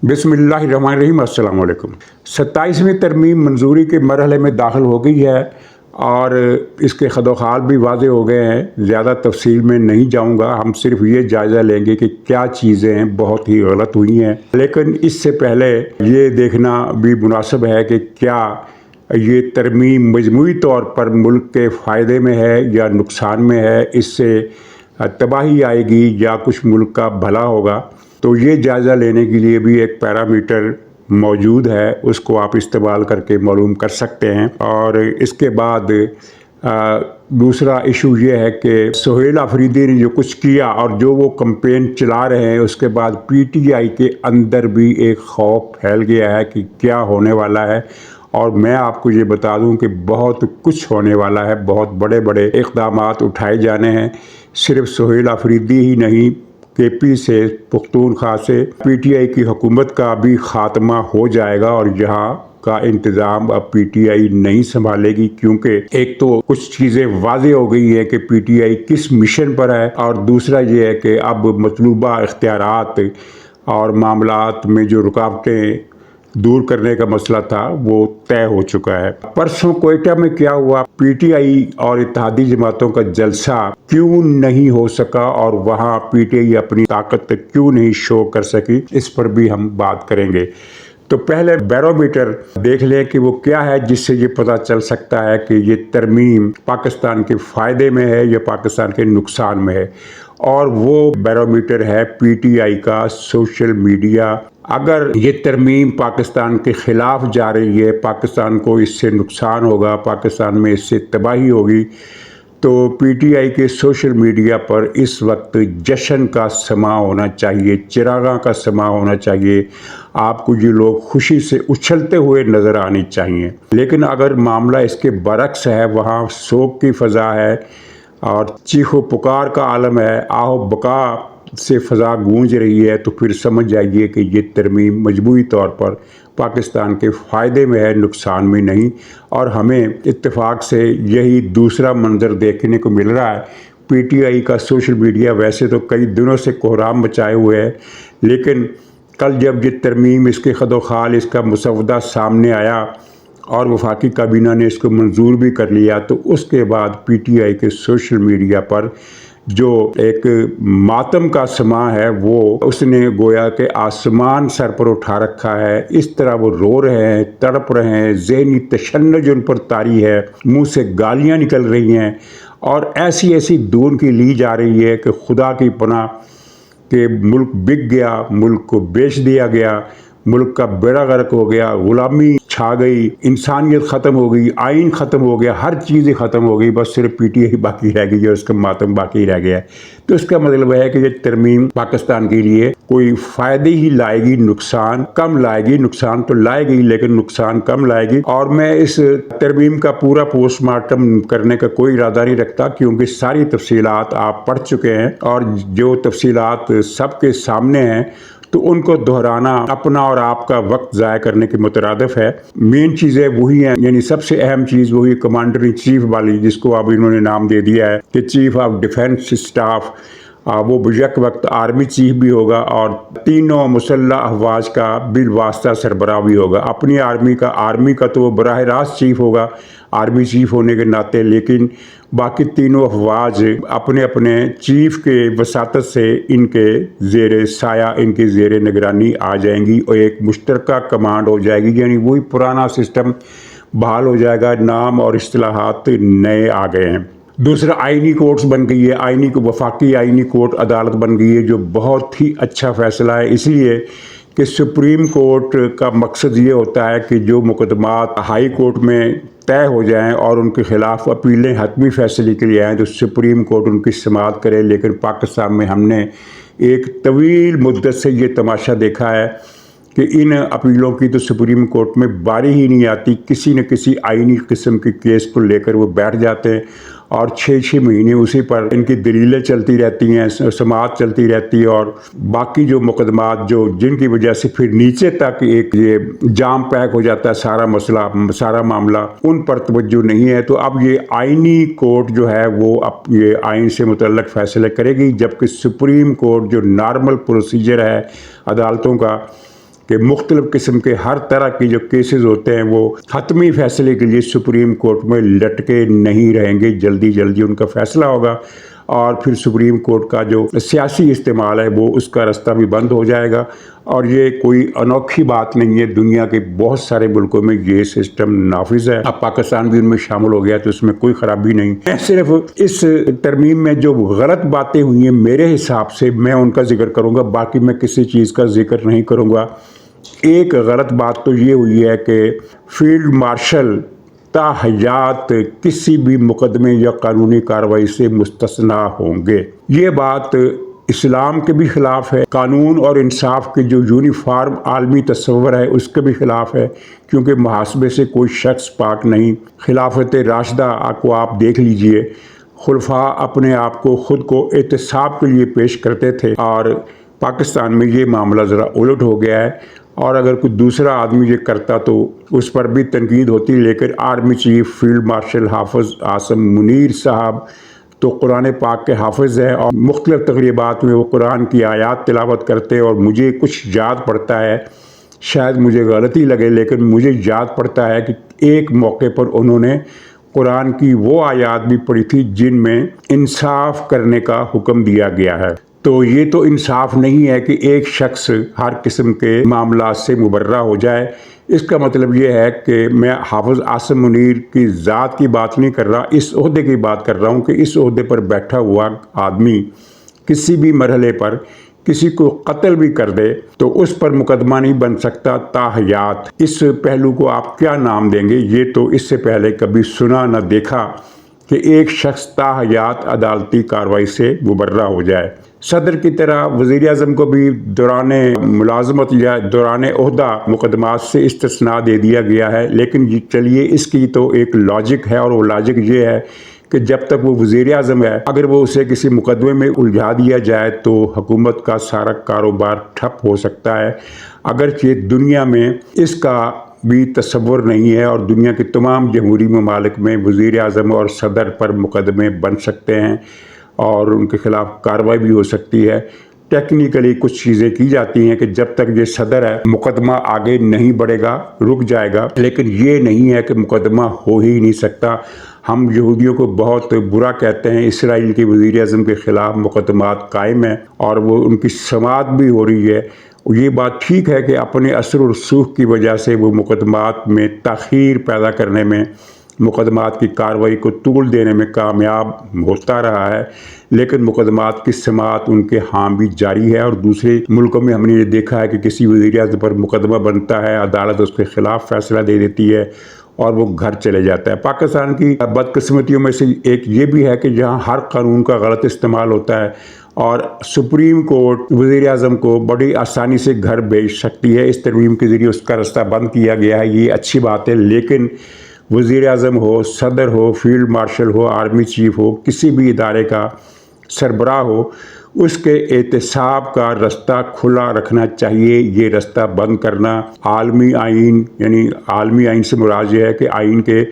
बिस्मिल्लाहिर्रहमानिर्रहीम। अस्सलाम वालेकुम। 27वीं तरमीम मंजूरी के मरहले में दाखिल हो गई है और इसके खदोखाल भी वाज़े हो गए हैं। ज़्यादा तफसील में नहीं जाऊंगा, हम सिर्फ ये जायज़ा लेंगे कि क्या चीज़ें बहुत ही गलत हुई हैं। लेकिन इससे पहले ये देखना भी मुनासिब है कि क्या ये तरमीम मजमूई तौर पर मुल्क के फ़ायदे में है या नुकसान में है, इससे तबाही आएगी या कुछ मुल्क का भला होगा। तो ये जायज़ा लेने के लिए भी एक पैरामीटर मौजूद है, उसको आप इस्तेमाल करके मालूम कर सकते हैं। और इसके बाद दूसरा इशू ये है कि सुहेल अफरीदी ने जो कुछ किया और जो वो कैंपेन चला रहे हैं, उसके बाद पीटीआई के अंदर भी एक खौफ फैल गया है कि क्या होने वाला है। और मैं आपको ये बता दूं कि बहुत कुछ होने वाला है, बहुत बड़े बड़े इक़दामात उठाए जाने हैं। सिर्फ सुहेल अफरीदी ही नहीं, केपी से पुख्तूनख्वा से पीटीआई की हुकूमत का भी खात्मा हो जाएगा और यहाँ का इंतज़ाम अब पीटीआई नहीं संभालेगी, क्योंकि एक तो कुछ चीज़ें वाज़े हो गई है कि पीटीआई किस मिशन पर है, और दूसरा ये है कि अब मतलूबा इख्तियारात और मामलात में जो रुकावटें दूर करने का मसला था वो तय हो चुका है। परसों कोयटा में क्या हुआ, पीटीआई और इत्तेहादी जमातों का जलसा क्यों नहीं हो सका और वहाँ पीटीआई अपनी ताकत क्यों नहीं शो कर सकी, इस पर भी हम बात करेंगे। तो पहले बैरोमीटर देख लें कि वो क्या है, जिससे ये पता चल सकता है कि ये तरमीम पाकिस्तान के फ़ायदे में है या पाकिस्तान के नुकसान में है। और वो बैरोमीटर है पीटीआई का सोशल मीडिया। अगर ये तरमीम पाकिस्तान के ख़िलाफ़ जा रही है, पाकिस्तान को इससे नुकसान होगा, पाकिस्तान में इससे तबाही होगी, तो पीटीआई के सोशल मीडिया पर इस वक्त जश्न का समा होना चाहिए, चिरागा का समा होना चाहिए। आपको ये लोग खुशी से उछलते हुए नज़र आने चाहिए। लेकिन अगर मामला इसके बरक्स है, वहाँ शोक की फ़ज़ा है और चीखो पुकार का आलम है, आओ बका से फ़ज़ा गूंज रही है, तो फिर समझ जाइए कि ये तरमीम मजबूरी तौर पर पाकिस्तान के फ़ायदे में है, नुकसान में नहीं। और हमें इत्तेफाक से यही दूसरा मंज़र देखने को मिल रहा है। पीटीआई का सोशल मीडिया वैसे तो कई दिनों से कोहराम मचाए हुए है, लेकिन कल जब ये तरमीम, इसके खदोखाल, इसका मुसवदा सामने आया और वफाकी काबीना ने इसको मंजूर भी कर लिया, तो उसके बाद पीटीआई के सोशल मीडिया पर जो एक मातम का समा है, वो उसने गोया के आसमान सर पर उठा रखा है। इस तरह वो रो रहे हैं, तड़प रहे हैं, ज़हनी तशन्नुज उन पर तारी है, मुंह से गालियां निकल रही हैं और ऐसी ऐसी दून की ली जा रही है कि खुदा की पनाह कि मुल्क बिक गया, मुल्क को बेच दिया गया, मुल्क का बेड़ा गर्क हो गया, गुलामी छा गई, इंसानियत ख़त्म हो गई, आइन ख़त्म हो गया, हर चीज़ ख़त्म हो गई, बस सिर्फ पीटीआई बाकी रह गई है, उसका मातम बाकी रह गया है। तो इसका मतलब है कि ये तरमीम पाकिस्तान के लिए कोई फ़ायदे ही लाएगी, नुकसान कम लाएगी। नुकसान तो लाएगी लेकिन नुकसान कम लाएगी। और मैं इस तरमीम का पूरा पोस्टमार्टम करने का कोई इरादा नहीं रखता, क्योंकि सारी तफसीलात आप पढ़ चुके हैं और जो तफसीलात सबके सामने हैं, तो उनको दोहराना अपना और आपका वक्त ज़ाया करने के मुतरादिफ है। मेन चीज़ें वही हैं, यानी सबसे अहम चीज़ वही कमांडर इन चीफ वाली, जिसको अब इन्होंने नाम दे दिया है कि चीफ ऑफ डिफेंस स्टाफ। वो बेशक वक्त आर्मी चीफ भी होगा और तीनों मुसल्लह अफवाज का बिलवास्ता सरबराह भी होगा। अपनी आर्मी का तो वो बराह रास्त चीफ होगा, आर्मी चीफ होने के नाते, लेकिन बाकी तीनों अफवाज अपने अपने चीफ के वसातत से इनके ज़ेरे साया, इनके ज़ेरे निगरानी आ जाएंगी और एक मुश्तरका कमांड हो जाएगी। यानी वही पुराना सिस्टम बहाल हो जाएगा, नाम और इस्तिलाहात नए आ गए हैं। दूसरा, आइनी कोर्ट्स बन गई है, वफाकी आइनी कोर्ट अदालत बन गई है, जो बहुत ही अच्छा फ़ैसला है, इसलिए कि सुप्रीम कोर्ट का मकसद ये होता है कि जो मुकदमात हाई कोर्ट में तय हो जाएं और उनके ख़िलाफ़ अपीलें हतमी फ़ैसले के लिए आएँ, तो सुप्रीम कोर्ट उनकी समाअत करे। लेकिन पाकिस्तान में हमने एक तवील मुद्दत से ये तमाशा देखा है कि इन अपीलों की तो सुप्रीम कोर्ट में बारी ही नहीं आती। किसी न किसी आइनी किस्म के केस को लेकर वो बैठ जाते हैं और 6-6 महीने उसी पर इनकी दलीलें चलती रहती हैं, समाअत चलती रहती है, और बाकी जो मुकदमात जो जिनकी वजह से फिर नीचे तक एक ये जाम पैक हो जाता है सारा मसला, सारा मामला, उन पर तवज्जो नहीं है। तो अब ये आइनी कोर्ट जो है वो अब ये आइन से मुतल्लक फ़ैसले करेगी, जबकि सुप्रीम कोर्ट जो नॉर्मल प्रोसीजर है अदालतों का, کہ مختلف قسم کے ہر طرح کی جو کیسز ہوتے ہیں وہ حتمی فیصلے کے لیے سپریم کورٹ میں لٹکے نہیں رہیں گے، جلدی جلدی ان کا فیصلہ ہوگا اور پھر سپریم کورٹ کا جو سیاسی استعمال ہے وہ اس کا رستہ بھی بند ہو جائے گا۔ اور یہ کوئی انوکھی بات نہیں ہے، دنیا کے بہت سارے ملکوں میں یہ سسٹم نافذ ہے، اب پاکستان بھی ان میں شامل ہو گیا تو اس میں کوئی خرابی نہیں۔ میں صرف اس ترمیم میں جو غلط باتیں ہوئی ہیں میرے حساب سے میں ان کا ذکر کروں گا، باقی میں کسی چیز کا ذکر نہیں کروں گا۔ ایک غلط بات تو یہ ہوئی ہے کہ فیلڈ مارشل تا حیات کسی بھی مقدمے یا قانونی کارروائی سے مستثنیٰ ہوں گے۔ یہ بات اسلام کے بھی خلاف ہے، قانون اور انصاف کے جو یونیفارم عالمی تصور ہے اس کے بھی خلاف ہے، کیونکہ محاسبے سے کوئی شخص پاک نہیں۔ خلافت راشدہ کو آپ دیکھ لیجئے، خلفاء اپنے آپ کو خود کو احتساب کے لیے پیش کرتے تھے، اور پاکستان میں یہ معاملہ ذرا الٹ ہو گیا ہے، اور اگر کوئی دوسرا آدمی یہ کرتا تو اس پر بھی تنقید ہوتی، لیکن آرمی چیف فیلڈ مارشل حافظ عاصم منیر صاحب تو قرآن پاک کے حافظ ہیں، اور مختلف تقریبات میں وہ قرآن کی آیات تلاوت کرتے، اور مجھے کچھ یاد پڑتا ہے، شاید مجھے غلطی لگے لیکن مجھے یاد پڑتا ہے کہ ایک موقع پر انہوں نے قرآن کی وہ آیات بھی پڑھی تھی جن میں انصاف کرنے کا حکم دیا گیا ہے۔ تو یہ تو انصاف نہیں ہے کہ ایک شخص ہر قسم کے معاملات سے مبرہ ہو جائے۔ اس کا مطلب یہ ہے کہ میں حافظ عاصم منیر کی ذات کی بات نہیں کر رہا، اس عہدے کی بات کر رہا ہوں کہ اس عہدے پر بیٹھا ہوا آدمی کسی بھی مرحلے پر کسی کو قتل بھی کر دے تو اس پر مقدمہ نہیں بن سکتا تا حیات۔ اس پہلو کو آپ کیا نام دیں گے؟ یہ تو اس سے پہلے کبھی سنا نہ دیکھا کہ ایک شخص تا حیات عدالتی کارروائی سے مبرہ ہو جائے۔ صدر کی طرح وزیر اعظم کو بھی دوران ملازمت یا دوران عہدہ مقدمات سے استثناء دے دیا گیا ہے، لیکن چلیے اس کی تو ایک لاجک ہے، اور وہ لاجک یہ ہے کہ جب تک وہ وزیر اعظم ہے اگر وہ اسے کسی مقدمے میں الجھا دیا جائے تو حکومت کا سارا کاروبار ٹھپ ہو سکتا ہے، اگرچہ دنیا میں اس کا بھی تصور نہیں ہے، اور دنیا کے تمام جمہوری ممالک میں وزیر اعظم اور صدر پر مقدمے بن سکتے ہیں اور ان کے خلاف کارروائی بھی ہو سکتی ہے۔ ٹیکنیکلی کچھ چیزیں کی جاتی ہیں کہ جب تک یہ صدر ہے مقدمہ آگے نہیں بڑھے گا، رک جائے گا، لیکن یہ نہیں ہے کہ مقدمہ ہو ہی نہیں سکتا۔ ہم یہودیوں کو بہت برا کہتے ہیں، اسرائیل کے وزیر اعظم کے خلاف مقدمات قائم ہیں اور وہ ان کی سماعت بھی ہو رہی ہے۔ یہ بات ٹھیک ہے کہ اپنے اثر و رسوخ کی وجہ سے وہ مقدمات میں تاخیر پیدا کرنے میں، مقدمات کی کارروائی کو طول دینے میں کامیاب ہوتا رہا ہے، لیکن مقدمات کی سماعت ان کے ہاں بھی جاری ہے، اور دوسرے ملکوں میں ہم نے یہ دیکھا ہے کہ کسی وزیر اعظم پر مقدمہ بنتا ہے، عدالت اس کے خلاف فیصلہ دے دیتی ہے اور وہ گھر چلے جاتا ہے۔ پاکستان کی بدقسمتیوں میں سے ایک یہ بھی ہے کہ جہاں ہر قانون کا غلط استعمال ہوتا ہے، اور سپریم کورٹ وزیر اعظم کو بڑی آسانی سے گھر بھیج سکتی ہے، اس ترمیم کے ذریعے اس کا رستہ بند کیا گیا ہے، یہ اچھی بات ہے، لیکن وزیر اعظم ہو، صدر ہو، فیلڈ مارشل ہو، آرمی چیف ہو، کسی بھی ادارے کا سربراہ ہو، اس کے احتساب کا رستہ کھلا رکھنا چاہیے۔ یہ رستہ بند کرنا عالمی آئین، یعنی عالمی آئین سے مراد یہ ہے کہ آئین کے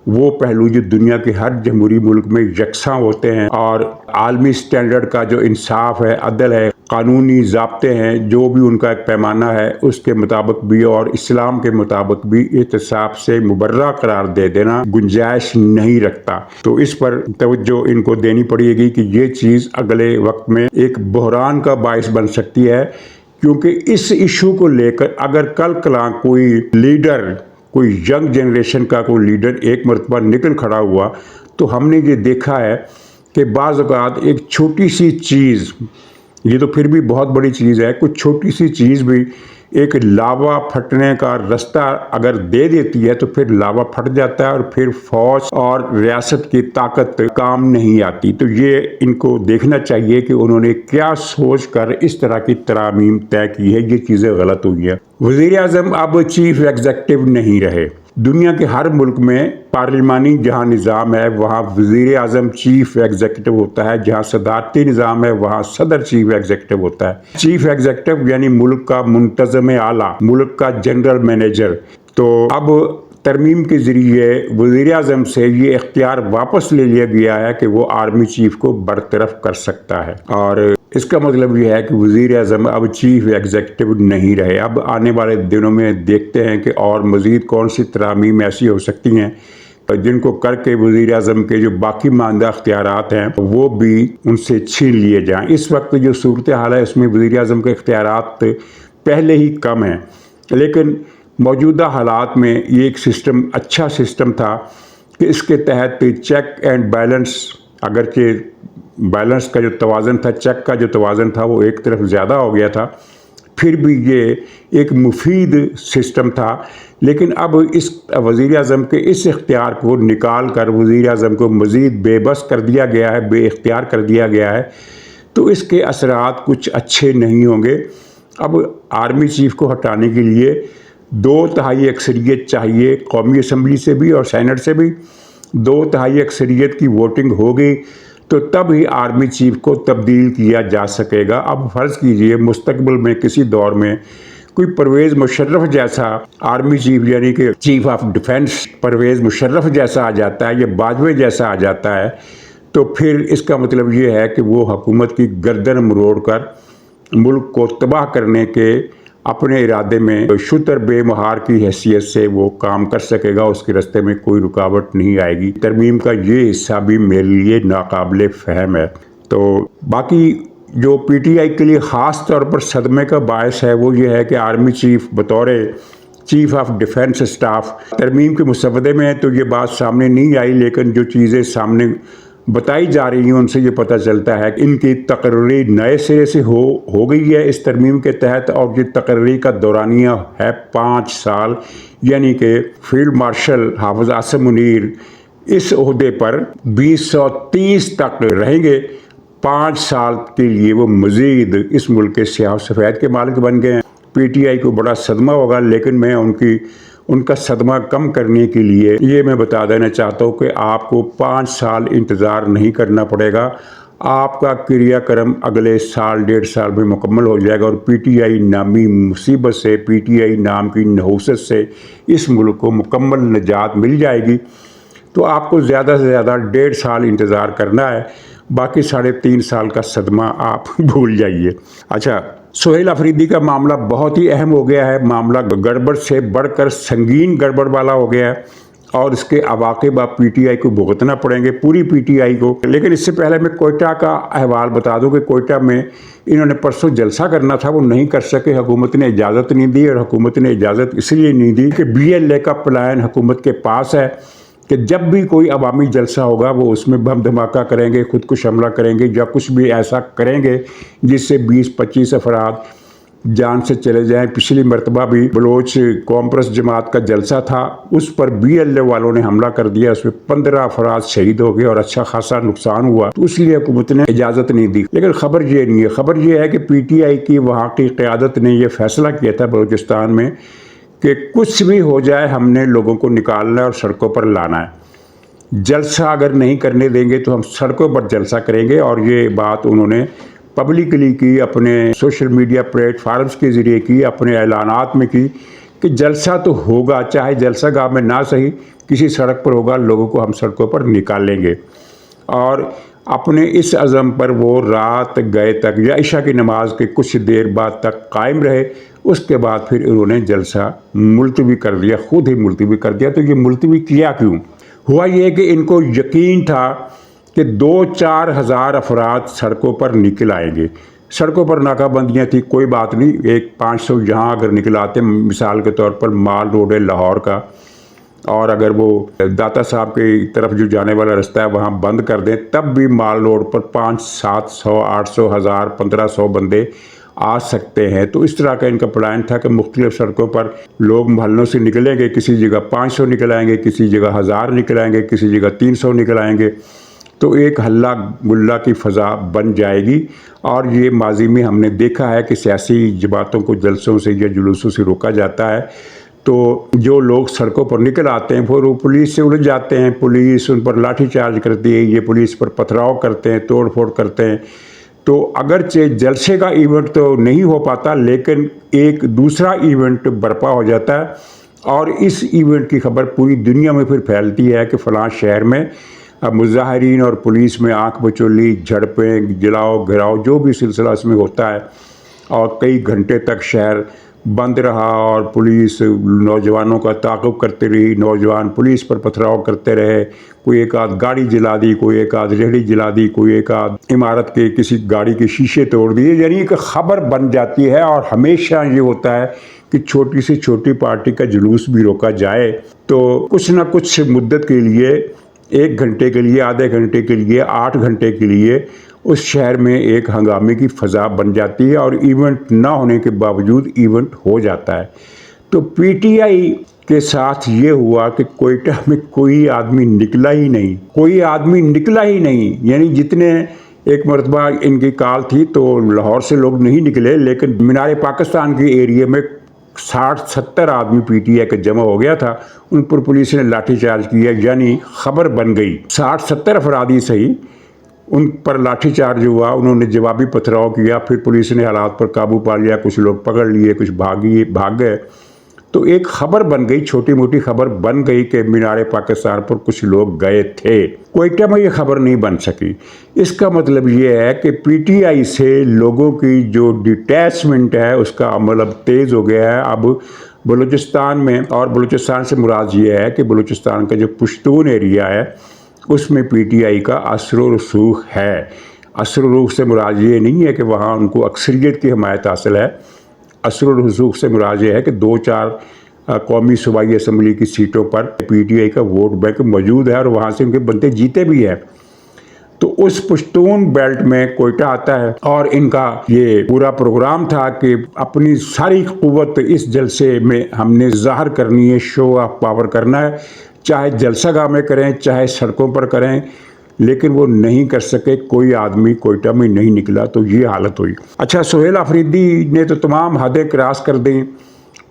وہ پہلو جو دنیا کے ہر جمہوری ملک میں یکساں ہوتے ہیں، اور عالمی سٹینڈرڈ کا جو انصاف ہے، عدل ہے، قانونی ضابطے ہیں، جو بھی ان کا ایک پیمانہ ہے اس کے مطابق بھی اور اسلام کے مطابق بھی احتساب سے مبرہ قرار دے دینا گنجائش نہیں رکھتا۔ تو اس پر توجہ ان کو دینی پڑے گی کہ یہ چیز اگلے وقت میں ایک بحران کا باعث بن سکتی ہے، کیونکہ اس ایشو کو لے کر اگر کل کلاں کوئی لیڈر، کوئی ینگ جنریشن کا کوئی لیڈر ایک مرتبہ نکل کھڑا ہوا تو ہم نے یہ دیکھا ہے کہ بعض اوقات ایک چھوٹی سی چیز، یہ تو پھر بھی بہت بڑی چیز ہے، کچھ چھوٹی سی چیز بھی ایک لاوا پھٹنے کا رستہ اگر دے دیتی ہے تو پھر لاوا پھٹ جاتا ہے، اور پھر فوج اور ریاست کی طاقت کام نہیں آتی۔ تو یہ ان کو دیکھنا چاہیے کہ انہوں نے کیا سوچ کر اس طرح کی ترامیم طے کی ہے، یہ چیزیں غلط ہوئی ہیں۔ وزیر اعظم اب چیف ایگزیکٹو نہیں رہے۔ دنیا کے ہر ملک میں پارلیمانی جہاں نظام ہے وہاں وزیر اعظم چیف ایگزیکٹو ہوتا ہے، جہاں صدارتی نظام ہے وہاں صدر چیف ایگزیکٹو ہوتا ہے۔ چیف ایگزیکٹو یعنی ملک کا منتظم اعلیٰ، ملک کا جنرل مینیجر۔ تو اب ترمیم کے ذریعے وزیر اعظم سے یہ اختیار واپس لے لیا گیا ہے کہ وہ آرمی چیف کو برطرف کر سکتا ہے، اور इसका मतलब ये है कि वज़ीर आज़म अब चीफ एग्जीक्यूटिव नहीं रहे। अब आने वाले दिनों में देखते हैं कि और मज़ीद कौन सी तरामीम ऐसी हो सकती हैं जिनको करके वज़ीर आज़म के जो बाकी मानदा अख्तियारात हैं वो भी उनसे छीन लिए जाएं। इस वक्त जो सूरत हाल है उसमें वज़ीर आज़म के अख्तियारात पहले ही कम हैं, लेकिन मौजूदा हालात में ये एक सिस्टम अच्छा सिस्टम था कि इसके तहत चेक एंड बैलेंस, अगरचे बैलेंस का जो तवाज़न था, चेक का जो तवाज़न था वो एक तरफ ज़्यादा हो गया था, फिर भी ये एक मुफीद सिस्टम था। लेकिन अब इस वज़ीर आज़म के इस इख्तियार को निकाल कर वज़ीर आज़म को मज़ीद बेबस कर दिया गया है, बेइख्तियार कर दिया गया है, तो इसके असरात कुछ अच्छे नहीं होंगे। अब आर्मी चीफ को हटाने के लिए 2/3 अक्सरियत चाहिए, कौमी असम्बली से भी और सेनेट से भी 2/3 अक्सरियत की वोटिंग होगी तो तब ही आर्मी चीफ को तब्दील किया जा सकेगा। अब फ़र्ज़ कीजिए मुस्तकबिल में किसी दौर में कोई परवेज़ मुशर्रफ जैसा आर्मी चीफ यानी कि chief of defence Pervez Musharraf जैसा आ जाता है या बाजवे जैसा आ जाता है, तो फिर इसका मतलब ये है कि वो हुकूमत की गर्दन मरोड़ कर मुल्क को तबाह करने के अपने इरादे में शुतर बेमहार की हैसियत से वो काम कर सकेगा, उसके रास्ते में कोई रुकावट नहीं आएगी। तरमीम का ये हिस्सा भी मेरे लिए नाकाबिले फ़हम है। तो बाकी जो पीटीआई के लिए ख़ास तौर पर सदमे का बायस है वो ये है कि आर्मी चीफ बतौर चीफ ऑफ डिफेंस स्टाफ तरमीम के मुसवदे में है तो ये बात सामने नहीं आई, लेकिन जो चीज़ें सामने बताई जा रही हैं उनसे ये पता चलता है कि इनकी तकर्री नए सिरे से हो गई है इस तरमीम के तहत, और ये तकर्री का दौरानिया है 5 साल, यानी कि फील्ड मार्शल हाफिज़ आसिम मुनीर इस ओहदे पर 2030 तक रहेंगे। 5 साल के लिए वो मज़ीद इस मुल्क के स्याह सफ़ेद के मालिक बन गए हैं। पीटीआई को बड़ा सदमा होगा, लेकिन मैं उनका सदमा कम करने के लिए ये मैं बता देना चाहता हूँ कि आपको 5 साल इंतज़ार नहीं करना पड़ेगा। आपका क्रियाक्रम अगले साल 1.5 साल में मुकम्मल हो जाएगा और पीटीआई नामी मुसीबत से, पीटीआई नाम की नहूसत से इस मुल्क को मुकम्मल निजात मिल जाएगी। तो आपको ज़्यादा से ज़्यादा 1.5 साल इंतज़ार करना है, बाकी 3.5 साल का सदमा आप भूल जाइए। अच्छा, सोहेल अफरीदी का मामला बहुत ही अहम हो गया है। मामला गड़बड़ से बढ़कर संगीन गड़बड़ वाला हो गया है और इसके अवाक़िब अब पीटीआई को भुगतना पड़ेंगे, पूरी पीटीआई को। लेकिन इससे पहले मैं कोयटा का अहवाल बता दूं कि कोयटा में इन्होंने परसों जलसा करना था, वो नहीं कर सके, हुकूमत ने इजाज़त नहीं दी। और हुकूमत ने इजाज़त इसलिए नहीं दी कि BLA का प्लान हुकूमत के पास है कि जब भी कोई अवामी जलसा होगा वो उसमें बम धमाका करेंगे, खुदकुश हमला करेंगे या कुछ भी ऐसा करेंगे जिससे 20-25 अफराद जान से चले जाएं। पिछली मरतबा भी बलोच कॉम्प्रेस जमात का जलसा था, उस पर BLA वालों ने हमला कर दिया, उसमें 15 अफराद शहीद हो गए और अच्छा खासा नुकसान हुआ, तो इसलिए हुकूमत ने इजाज़त नहीं दी। लेकिन ख़बर ये नहीं है, ख़बर ये है कि पीटीआई की वहाँ की क़यादत ने यह फ़ैसला किया था बलूचिस्तान में कि कुछ भी हो जाए हमने लोगों को निकालना है और सड़कों पर लाना है। जलसा अगर नहीं करने देंगे तो हम सड़कों पर जलसा करेंगे। और ये बात उन्होंने पब्लिकली की, अपने सोशल मीडिया प्लेटफार्म्स के ज़रिए की, अपने ऐलानात में की कि जलसा तो होगा, चाहे जलसा गाह में ना सही, किसी सड़क पर होगा, लोगों को हम सड़कों पर निकालेंगे। और अपने इस अज़म पर वो रात गए तक या इशा की नमाज के कुछ देर बाद तक कायम रहे। उसके बाद फिर उन्होंने जलसा मुलतवी कर दिया, खुद ही मुलतवी कर दिया। तो ये मुलतवी किया क्यों? हुआ ये कि इनको यकीन था कि 2-4 हज़ार अफराद सड़कों पर निकल आएंगे। सड़कों पर नाकाबंदियाँ थी, कोई बात नहीं, 1-500 यहाँ अगर निकल आते, मिसाल के तौर पर माल रोड है लाहौर का, और अगर वो दाता साहब की तरफ जो जाने वाला रास्ता है वहाँ बंद कर दें, तब भी माल रोड पर 500-700 800 1000 1500 बंदे आ सकते हैं। तो इस तरह का इनका प्लान था कि मुख्तलिफ सड़कों पर लोग महलों से निकलेंगे, किसी जगह 500 निकल आएंगे, किसी जगह 1000 निकल आएंगे, किसी जगह 300 निकल आएंगे। तो एक हल्ला गुल्ला की फ़ज़ा बन जाएगी। और ये माजी में हमने देखा है कि सियासी जमातों को जलसों से या जुलूसों से रोका जाता है, तो जो लोग सड़कों पर निकल आते हैं वो पुलिस से उलझ जाते हैं, पुलिस उन पर लाठी चार्ज करती है, ये पुलिस पर पथराव करते हैं, तोड़ फोड़ करते हैं। तो अगरचे जलसे का इवेंट तो नहीं हो पाता, लेकिन एक दूसरा इवेंट बर्पा हो जाता है और इस इवेंट की खबर पूरी दुनिया में फिर फैलती है कि फ़लाँ शहर में अब मुजाहरीन और पुलिस में आंख बचौली, झड़पें, जलाओ घिराव, जो भी सिलसिला इसमें होता है, और कई घंटे तक शहर बंद रहा और पुलिस नौजवानों का ताक़ुब करती रही, नौजवान पुलिस पर पथराव करते रहे, कोई एक आध गाड़ी जला दी, कोई एक आध रेहड़ी जला दी, कोई एक आध इमारत के किसी गाड़ी के शीशे तोड़ दिए। यानी एक खबर बन जाती है। और हमेशा ये होता है कि छोटी से छोटी पार्टी का जुलूस भी रोका जाए तो कुछ ना कुछ मुद्दत के लिए, 1 घंटे के लिए, आधे घंटे के लिए, 8 घंटे के लिए उस शहर में एक हंगामे की फ़ज़ा बन जाती है और इवेंट ना होने के बावजूद इवेंट हो जाता है। तो पीटीआई के साथ ये हुआ कि क्वेटा में कोई आदमी निकला ही नहीं, कोई आदमी निकला ही नहीं। यानी जितने, एक मरतबा इनकी कॉल थी तो लाहौर से लोग नहीं निकले, लेकिन मीनार पाकिस्तान के एरिया में 60-70 आदमी पीटीआई का जमा हो गया था। उन पर पुलिस ने लाठीचार्ज किया, यानी खबर बन गई। 60-70 अफराधी सही, उन पर लाठीचार्ज हुआ, उन्होंने जवाबी पथराव किया, फिर पुलिस ने हालात पर काबू पा लिया, कुछ लोग पकड़ लिए, कुछ भाग गए। तो एक खबर बन गई, छोटी मोटी खबर बन गई कि मीनार पाकिस्तान पर कुछ लोग गए थे। क्वेटा में ये खबर नहीं बन सकी। इसका मतलब ये है कि पीटीआई से लोगों की जो डिटैचमेंट है उसका अमल अब तेज़ हो गया है। अब बलूचिस्तान में, और बलूचिस्तान से मुराद ये है कि बलूचिस्तान का जो पश्तून एरिया है उसमें पीटीआई का असर व रसूख है। असर व रसूख से मुराद ये नहीं है कि वहाँ उनको अक्सरियत की हमायत हासिल है। असर व रसूख से मुराद ये है कि 2-4 कौमी सूबाई असम्बली की सीटों पर पीटीआई का वोट बैंक मौजूद है और वहाँ से उनके बंदे जीते भी हैं। तो उस पश्तून बेल्ट में क्वेटा आता है और इनका ये पूरा प्रोग्राम था कि अपनी सारी क़ुव्वत इस जलसे में हमने ज़ाहिर करनी है, शो ऑफ पावर करना है, चाहे जलसागाह में करें, चाहे सड़कों पर करें। लेकिन वो नहीं कर सके, कोई आदमी क्वेटा में नहीं निकला, तो ये हालत हुई। अच्छा, सुहेल अफरीदी ने तो तमाम हदें क्रॉस कर दी।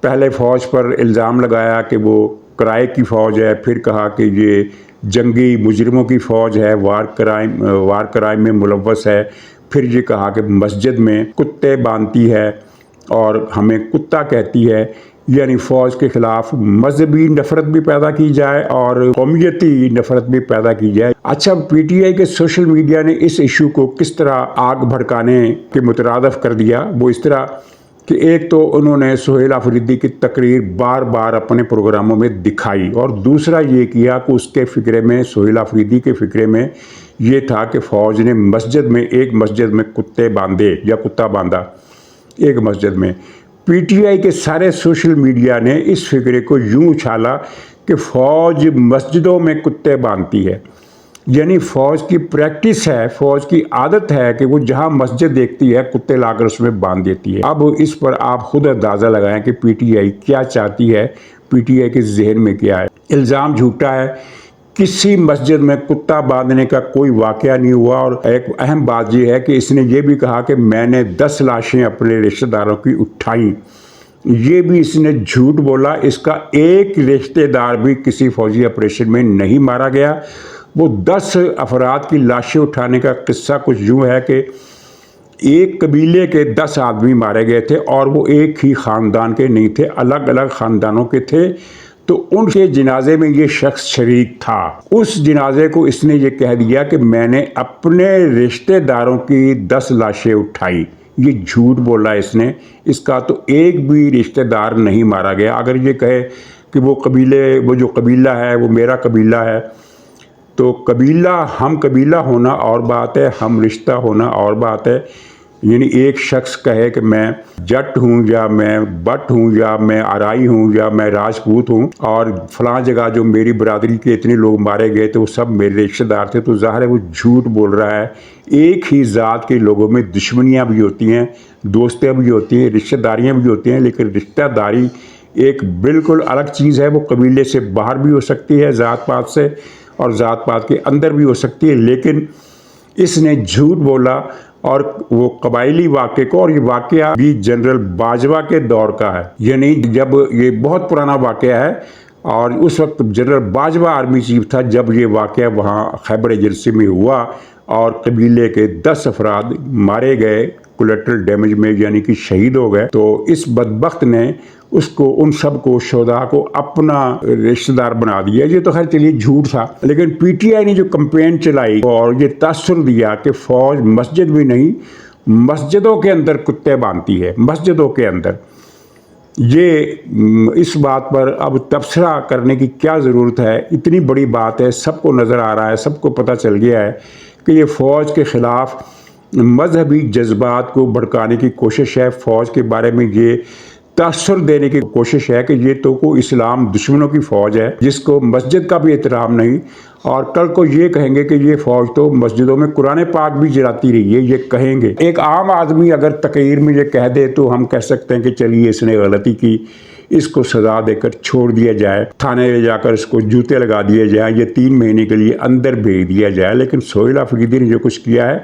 पहले फ़ौज पर इल्ज़ाम लगाया कि वो किराए की फ़ौज है, फिर कहा कि ये जंगी मुजरिमों की फ़ौज है, वार क्राइम में मुलव्वस है, फिर ये कहा कि मस्जिद में कुत्ते बांधती है और हमें कुत्ता कहती है। यानी फ़ौज के ख़िलाफ़ मजहबी नफ़रत भी पैदा की जाए और कौमियती नफ़रत भी पैदा की जाए। अच्छा, पीटीआई के सोशल मीडिया ने इस इशू को किस तरह आग भड़काने के मुतरादफ कर दिया, वो इस तरह कि एक तो उन्होंने सुहेल अफरीदी की तकरीर बार बार अपने प्रोग्रामों में दिखाई, और दूसरा ये किया कि उसके फ़िक्रे में, सुहेल अफरीदी के फ़िक्रे में ये था कि फ़ौज ने एक मस्जिद में कुत्ते बांधे या कुत्ता बांधा एक मस्जिद में। पीटीआई के सारे सोशल मीडिया ने इस फिक्रे को यूं उछाला कि फ़ौज मस्जिदों में कुत्ते बांधती है। यानी फ़ौज की प्रैक्टिस है, फ़ौज की आदत है कि वो जहां मस्जिद देखती है कुत्ते लाकर उसमें बांध देती है। अब इस पर आप खुद अंदाज़ा लगाएं कि पीटीआई क्या चाहती है, पीटीआई के जहन में क्या है। इल्ज़ाम झूठा है, किसी मस्जिद में कुत्ता बांधने का कोई वाक़या नहीं हुआ। और एक अहम बात यह है कि इसने ये भी कहा कि मैंने 10 लाशें अपने रिश्तेदारों की उठाई। ये भी इसने झूठ बोला। इसका एक रिश्तेदार भी किसी फौजी ऑपरेशन में नहीं मारा गया। वो 10 अफराद की लाशें उठाने का किस्सा कुछ यूँ है कि एक कबीले के 10 आदमी मारे गए थे और वो एक ही ख़ानदान के नहीं थे, अलग अलग ख़ानदानों के थे। तो उनके जनाजे में ये शख्स शरीक था। उस जनाजे को इसने ये कह दिया कि मैंने अपने रिश्तेदारों की 10 लाशें उठाई। ये झूठ बोला इसने। इसका तो एक भी रिश्तेदार नहीं मारा गया। अगर ये कहे कि वो जो कबीला है वो मेरा कबीला है, तो हम कबीला होना और बात है, हम रिश्ता होना और बात है। यानी एक शख्स कहे कि मैं जट हूँ या मैं बट हूँ या मैं आराई हूँ या मैं राजपूत हूँ और फलां जगह जो मेरी बरादरी के इतने लोग मारे गए थे वो सब मेरे रिश्तेदार थे, तो ज़ाहिर है वो झूठ बोल रहा है। एक ही ज़ात के लोगों में दुश्मनियाँ भी होती हैं, दोस्तियाँ भी होती हैं, रिश्तेदारियाँ भी होती हैं, लेकिन रिश्तेदारी एक बिल्कुल अलग चीज़ है। वो कबीले से बाहर भी हो सकती है, ज़ात पात से, और ज़ात पात के अंदर भी हो सकती है। लेकिन इसने झूठ बोला और वो कबायली वाक़े को, और ये वाक़या भी जनरल बाजवा के दौर का है। यानी जब ये बहुत पुराना वाक़या है और उस वक्त जनरल बाजवा आर्मी चीफ था जब ये वाक़या वहाँ खैबर एजेंसी में हुआ और कबीले के 10 अफराद मारे गए कोलेटरल डैमेज में, यानी कि शहीद हो गए। तो इस बदबख्त ने اس کو ان سب کو شہداء کو اپنا رشتہ دار بنا دیا. یہ تو خیر چلیے جھوٹ تھا، لیکن پی ٹی آئی نے جو کمپین چلائی اور یہ تاثر دیا کہ فوج مسجد بھی نہیں مسجدوں کے اندر کتے باندھتی ہے، مسجدوں کے اندر، یہ اس بات پر اب تبصرہ کرنے کی کیا ضرورت ہے؟ اتنی بڑی بات ہے، سب کو نظر آ رہا ہے، سب کو پتہ چل گیا ہے کہ یہ فوج کے خلاف مذہبی جذبات کو بھڑکانے کی کوشش ہے. فوج کے بارے میں یہ تاثر دینے کی کوشش ہے کہ یہ تو کوئی اسلام دشمنوں کی فوج ہے جس کو مسجد کا بھی احترام نہیں، اور کل کو یہ کہیں گے کہ یہ فوج تو مسجدوں میں قرآن پاک بھی جلاتی رہی ہے، یہ کہیں گے. ایک عام آدمی اگر تقریر میں یہ کہہ دے تو ہم کہہ سکتے ہیں کہ چلیے اس نے غلطی کی، اس کو سزا دے کر چھوڑ دیا جائے، تھانے لے جا کر اس کو جوتے لگا دیے جائیں، یہ 3 مہینے کے لیے اندر بھیج دیا جائے. لیکن سہیل آفریدی نے جو کچھ کیا ہے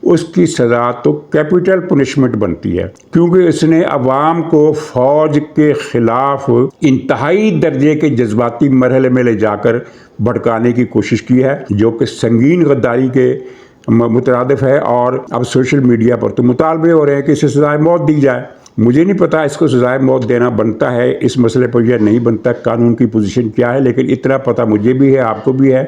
اس کی سزا تو کیپٹل پنشمنٹ بنتی ہے، کیونکہ اس نے عوام کو فوج کے خلاف انتہائی درجے کے جذباتی مرحلے میں لے جا کر بھڑکانے کی کوشش کی ہے، جو کہ سنگین غداری کے مترادف ہے. اور اب سوشل میڈیا پر تو مطالبے ہو رہے ہیں کہ اسے سزائے موت دی جائے. مجھے نہیں پتا اس کو سزائے موت دینا بنتا ہے اس مسئلے پر یا نہیں بنتا، قانون کی پوزیشن کیا ہے، لیکن اتنا پتہ مجھے بھی ہے، آپ کو بھی ہے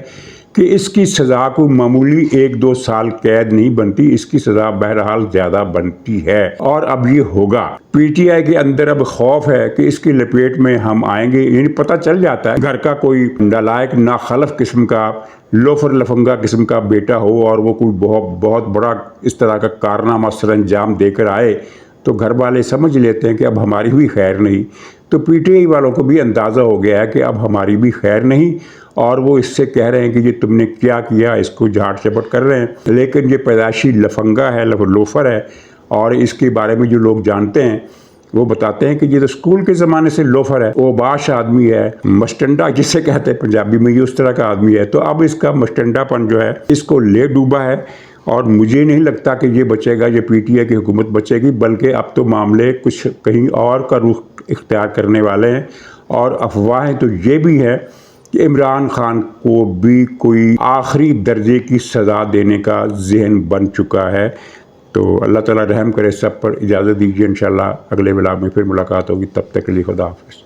کہ اس کی سزا کو معمولی 1-2 سال قید نہیں بنتی، اس کی سزا بہرحال زیادہ بنتی ہے. اور اب یہ ہوگا. پی ٹی آئی کے اندر اب خوف ہے کہ اس کی لپیٹ میں ہم آئیں گے. یعنی پتہ چل جاتا ہے گھر کا کوئی نالائق ناخلف قسم کا لوفر لفنگا قسم کا بیٹا ہو اور وہ کوئی بہت بڑا اس طرح کا کارنامہ سر انجام دے کر آئے تو گھر والے سمجھ لیتے ہیں کہ اب ہماری بھی خیر نہیں. تو پی ٹی آئی والوں کو بھی اندازہ ہو گیا ہے کہ اب ہماری بھی خیر نہیں، اور وہ اس سے کہہ رہے ہیں کہ یہ تم نے کیا کیا، اس کو جھاٹ چپٹ کر رہے ہیں. لیکن یہ پیدائشی لفنگا ہے، لوفر ہے، اور اس کے بارے میں جو لوگ جانتے ہیں وہ بتاتے ہیں کہ یہ تو اسکول کے زمانے سے لوفر ہے، وہ باش آدمی ہے، مشٹنڈا جسے کہتے ہیں پنجابی میں، یہ اس طرح کا آدمی ہے. تو اب اس کا مشٹنڈا پن جو ہے اس کو لے ڈوبا ہے، اور مجھے نہیں لگتا کہ یہ بچے گا، یہ پی ٹی آئی کی حکومت بچے گی، بلکہ اب تو معاملے کچھ کہیں اور کا رخ اختیار کرنے والے ہیں. اور افواہیں تو یہ بھی ہے کہ عمران خان کو بھی کوئی آخری درجے کی سزا دینے کا ذہن بن چکا ہے. تو اللہ تعالیٰ رحم کرے سب پر. اجازت دیجیے، انشاءاللہ اگلے ولاگ میں پھر ملاقات ہوگی. تب تک کے لیے خدا حافظ.